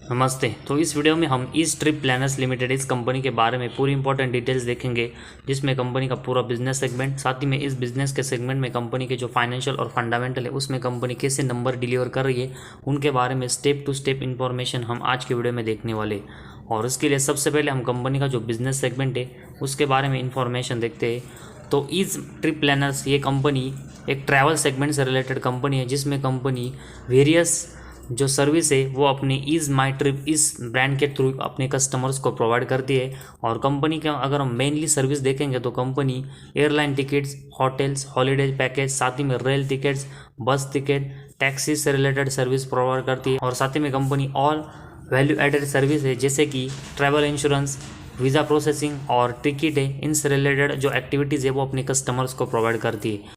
नमस्ते। तो इस वीडियो में हम ईस्ट ट्रिप प्लानर्स लिमिटेड इस कंपनी के बारे में पूरी इंपॉर्टेंट डिटेल्स देखेंगे, जिसमें कंपनी का पूरा बिजनेस सेगमेंट, साथ ही में इस बिजनेस के सेगमेंट में कंपनी के जो फाइनेंशियल और फंडामेंटल है उसमें कंपनी कैसे नंबर डिलीवर कर रही है, उनके बारे में स्टेप टू स्टेप इन्फॉर्मेशन हम आज के वीडियो में देखने वाले। और इसके लिए सबसे पहले हम कंपनी का जो बिजनेस सेगमेंट है उसके बारे में इंफॉर्मेशन देखते हैं। तो ईस्ट ट्रिप प्लानर्स ये कंपनी एक ट्रैवल सेगमेंट से रिलेटेड कंपनी है, जिसमें कंपनी वेरियस जो सर्विस है वो अपनी ईज माई ट्रिप इस ब्रांड के थ्रू अपने कस्टमर्स को प्रोवाइड करती है। और कंपनी का अगर हम मेनली सर्विस देखेंगे तो company airline tickets, hotels, holiday package, साथ ही में rail tickets, bus ticket, taxi से रिलेटेड सर्विस प्रोवाइड करती है। और साथ ही में company all value added service है, जैसे कि ट्रैवल इंश्योरेंस, वीज़ा प्रोसेसिंग और टिकट है, इनसे रिलेटेड जो एक्टिविटीज़ है वो अपने कस्टमर्स को प्रोवाइड करती है।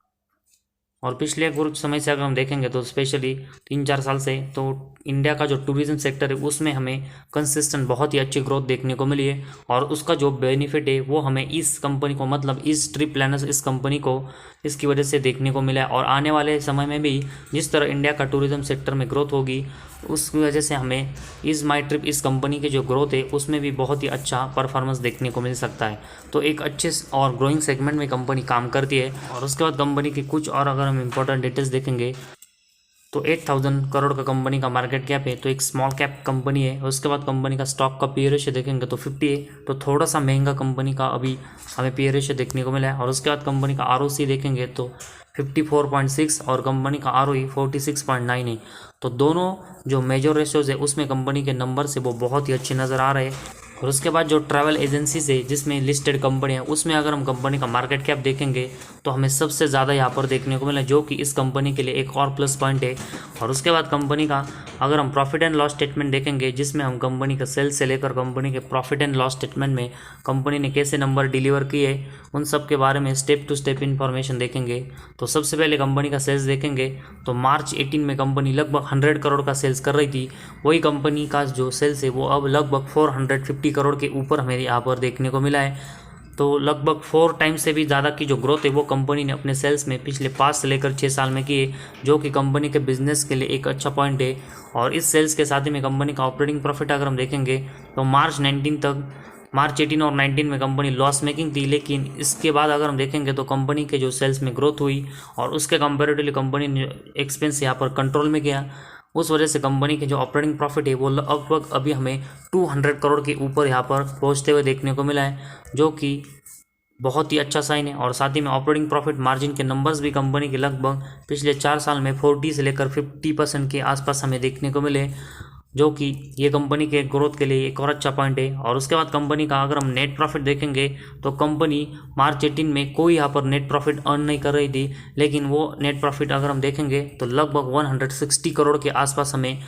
और पिछले कुछ समय से अगर हम देखेंगे तो स्पेशली 3-4 साल से तो इंडिया का जो टूरिज्म सेक्टर है उसमें हमें कंसिस्टेंट बहुत ही अच्छी ग्रोथ देखने को मिली है। और उसका जो बेनिफिट है वो हमें इस कंपनी को, मतलब इस ट्रिप प्लानर्स इस कंपनी को इसकी वजह से देखने को मिला है। और आने वाले समय में भी जिस तरह इंडिया का टूरिज्म सेक्टर में ग्रोथ होगी, उसकी वजह से हमें इस माई ट्रिप इस कंपनी की जो ग्रोथ है उसमें भी बहुत ही अच्छा परफॉर्मेंस देखने को मिल सकता है। तो एक अच्छे और ग्रोइंग सेगमेंट में कंपनी काम करती है। और उसके बाद कंपनी की कुछ और अगर हम इंपॉर्टेंट डिटेल्स देखेंगे तो 8,000 करोड़ का कंपनी का मार्केट कैप है, तो एक स्मॉल कैप कंपनी है। उसके बाद कंपनी का स्टॉक का पी रेशियो देखेंगे तो 50 है, तो थोड़ा सा महंगा कंपनी का अभी हमें पी रेशियो देखने को मिला है। और उसके बाद कंपनी का आरओसी देखेंगे तो 54.6 और कंपनी का आरओई 46.9 है। तो दोनों जो मेजर रेशियोज है उसमें कंपनी के नंबर से वो बहुत ही अच्छे नज़र आ रहे हैं। और उसके बाद जो ट्रैवल एजेंसीज है जिसमें लिस्टेड कंपनी है उसमें अगर हम कंपनी का मार्केट कैप देखेंगे तो हमें सबसे ज़्यादा यहाँ पर देखने को मिला, जो कि इस कंपनी के लिए एक और प्लस पॉइंट है। और उसके बाद कंपनी का अगर हम प्रॉफिट एंड लॉस स्टेटमेंट देखेंगे, जिसमें हम कंपनी का सेल्स से लेकर कंपनी के प्रॉफिट एंड लॉस स्टेटमेंट में कंपनी ने कैसे नंबर डिलीवर किए उन सब के बारे में स्टेप टू स्टेप इन्फॉर्मेशन देखेंगे। तो सबसे पहले कंपनी का सेल्स देखेंगे तो मार्च 18 में कंपनी लगभग 100 करोड़ का सेल्स कर रही थी। वही कंपनी का जो सेल्स है वो अब लगभग 450 करोड़ के ऊपर हमें यहाँ पर देखने को मिला है। तो लगभग 4 टाइम्स से भी ज़्यादा की जो ग्रोथ है वो कंपनी ने अपने सेल्स में पिछले 5 से लेकर 6 साल में की है, जो कि कंपनी के बिजनेस के लिए एक अच्छा पॉइंट है। और इस सेल्स के साथ ही में कंपनी का ऑपरेटिंग प्रॉफिट अगर हम देखेंगे तो मार्च 18 और 19 में कंपनी लॉस मेकिंग थी, लेकिन इसके बाद अगर हम देखेंगे तो कंपनी के जो सेल्स में ग्रोथ हुई और उसके कंपेरेटिवली कंपनी ने एक्सपेंस यहाँ पर कंट्रोल में किया। उस वजह से कंपनी के जो ऑपरेटिंग प्रॉफिट है वो लगभग अभी हमें 200 करोड़ के ऊपर यहाँ पर पहुँचते हुए देखने को मिला है, जो कि बहुत ही अच्छा साइन है। और साथ ही में ऑपरेटिंग प्रॉफिट मार्जिन के नंबर्स भी कंपनी के लगभग पिछले 4 साल में 40 से लेकर 50% के आसपास हमें देखने को मिले, जो कि ये कंपनी के ग्रोथ के लिए एक और अच्छा पॉइंट है। और उसके बाद कंपनी का अगर हम नेट प्रॉफिट देखेंगे तो कंपनी मार्च 18 में कोई यहाँ पर नेट प्रॉफिट अर्न नहीं कर रही थी, लेकिन वो नेट प्रॉफिट अगर हम देखेंगे तो लगभग 160 करोड़ के आसपास हमें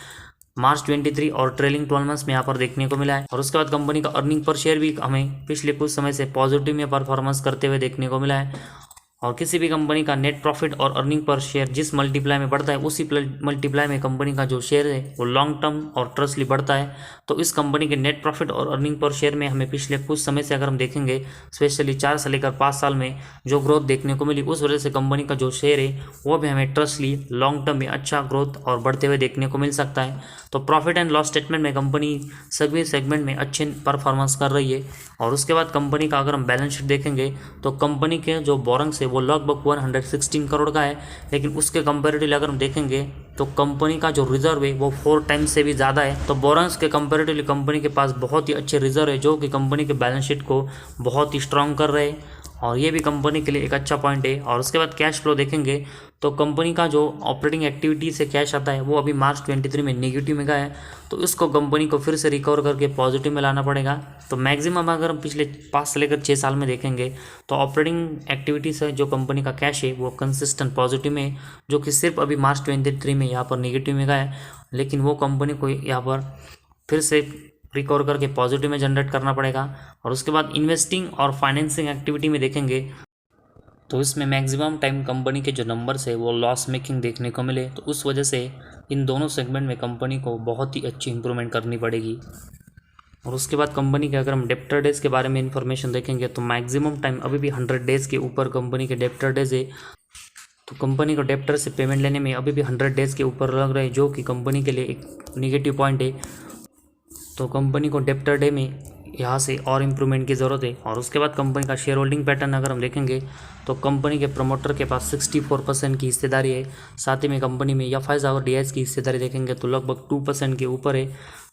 मार्च 23 और ट्रेलिंग 12 मंथ्स में यहाँ पर देखने को मिला है। और उसके बाद कंपनी का अर्निंग पर शेयर भी हमें पिछले कुछ समय से पॉजिटिव में परफॉर्मेंस करते हुए देखने को मिला है। और किसी भी कंपनी का नेट प्रॉफिट और अर्निंग पर शेयर जिस मल्टीप्लाई में बढ़ता है उसी मल्टीप्लाई में कंपनी का जो शेयर है वो लॉन्ग टर्म और ट्रस्टली बढ़ता है। तो इस कंपनी के नेट प्रॉफिट और अर्निंग पर शेयर में हमें पिछले कुछ समय से अगर हम देखेंगे, स्पेशली 4 से लेकर 5 साल में जो ग्रोथ देखने को मिली, उस वजह से कंपनी का जो शेयर है वो भी हमें ट्रस्टली लॉन्ग टर्म में अच्छा ग्रोथ और बढ़ते हुए देखने को मिल सकता है। तो प्रॉफिट एंड लॉस स्टेटमेंट में कंपनी सभी सेगमेंट में अच्छे परफॉर्मेंस कर रही है। और उसके बाद कंपनी का अगर हम बैलेंस शीट देखेंगे तो कंपनी के जो बोरंग्स है वो लगभग 116 करोड़ का है, लेकिन उसके कंपेरेटिवली अगर हम देखेंगे तो कंपनी का जो रिजर्व है वो 4 टाइम्स से भी ज़्यादा है। तो बोरंग्स के कंपेरेटिवली कंपनी के पास बहुत ही अच्छे रिजर्व है, जो कि कंपनी के बैलेंस शीट को बहुत ही स्ट्रांग कर रहे हैं। और ये भी कंपनी के लिए एक अच्छा पॉइंट है। और उसके बाद कैश फ्लो देखेंगे तो कंपनी का जो ऑपरेटिंग एक्टिविटी से कैश आता है वो अभी मार्च 23 में नेगेटिव में गया है, तो इसको कंपनी को फिर से रिकवर करके पॉजिटिव में लाना पड़ेगा। तो मैक्सिमम अगर हम पिछले 5 से लेकर 6 साल में देखेंगे तो ऑपरेटिंग एक्टिविटी से जो कंपनी का कैश है वो कंसिस्टेंट पॉजिटिव में है, जो कि सिर्फ अभी मार्च 23 में यहाँ पर नेगेटिव में गया है, लेकिन वो कंपनी को यहाँ पर फिर से रिकवर करके पॉजिटिव में जनरेट करना पड़ेगा। और उसके बाद इन्वेस्टिंग और फाइनेंसिंग एक्टिविटी में देखेंगे तो इसमें मैक्सिमम टाइम कंपनी के जो नंबर्स है वो लॉस मेकिंग देखने को मिले, तो उस वजह से इन दोनों सेगमेंट में कंपनी को बहुत ही अच्छी इंप्रूवमेंट करनी पड़ेगी। और उसके बाद कंपनी के अगर हम डेप्टर डेज के बारे में इंफॉर्मेशन देखेंगे तो मैक्सिमम टाइम अभी भी 100 डेज़ के ऊपर कंपनी के डेप्टर डेज है। तो कंपनी को डेप्टर से पेमेंट लेने में अभी भी 100 डेज़ के ऊपर लग रहे हैं, जो कि कंपनी के लिए एक निगेटिव पॉइंट है। तो कंपनी को डेप्टर डे में यहाँ से और इम्प्रूवमेंट की ज़रूरत है। और उसके बाद कंपनी का शेयर होल्डिंग पैटर्न अगर हम देखेंगे तो कंपनी के प्रमोटर के पास 64% की हिस्सेदारी है। साथ ही में कंपनी में एफआईज और डीआईज की हिस्सेदारी देखेंगे तो लगभग 2% के ऊपर है।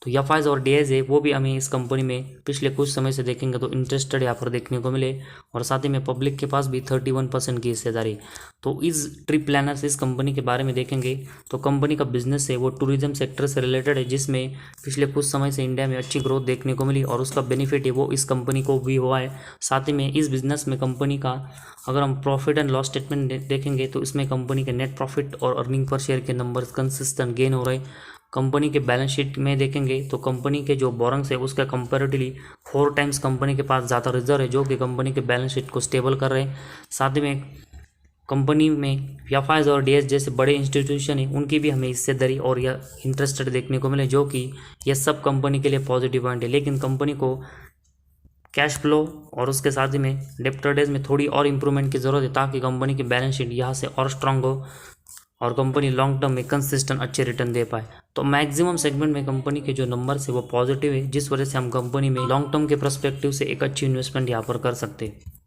तो एफआईज और डीआईज है वो भी हमें इस कंपनी में पिछले कुछ समय से देखेंगे तो इंटरेस्टेड यहाँ पर देखने को मिले। और साथ ही में पब्लिक के पास भी 31% की हिस्सेदारी। तो इस ट्रिप प्लानर्स इस कंपनी के बारे में देखेंगे तो कंपनी का बिजनेस है वो टूरिज्म सेक्टर से रिलेटेड है, जिसमें पिछले कुछ समय से इंडिया में अच्छी ग्रोथ देखने को मिली और उसका बेनिफिट है वो इस कंपनी को भी हुआ है। साथ ही में इस बिजनेस में कंपनी का अगर हम प्रॉफिट एंड लॉस स्टेटमेंट देखेंगे तो इसमें कंपनी के नेट प्रॉफिट और अर्निंग पर शेयर के नंबर्स कंसिस्टेंट गेन हो रहे। कंपनी के बैलेंस शीट में देखेंगे तो कंपनी के जो बोरंग्स है उसका कंपैरेटिवली 4 टाइम्स कंपनी के पास ज़्यादा रिजर्व है, जो कि कंपनी के बैलेंस शीट को स्टेबल कर रहे हैं। साथ ही में कंपनी में एफआईज और डीएस जैसे बड़े इंस्टीट्यूशन हैं उनकी भी हमें हिस्सेदारी और या इंटरेस्टेड देखने को मिले, जो कि यह सब कंपनी के लिए पॉजिटिव पॉइंट है। लेकिन कंपनी को कैश फ्लो और उसके साथ ही में डेप्टर डेज में थोड़ी और इम्प्रूवमेंट की ज़रूरत है, ताकि कंपनी की बैलेंस शीट यहाँ से और स्ट्रांग हो और कंपनी लॉन्ग टर्म में कंसिस्टेंट अच्छे रिटर्न दे पाए। तो मैक्सिमम सेगमेंट में कंपनी के जो नंबर्स है वो पॉजिटिव है, जिस वजह से हम कंपनी में लॉन्ग टर्म के पर्सपेक्टिव से एक अच्छी इन्वेस्टमेंट यहाँ पर कर सकते हैं।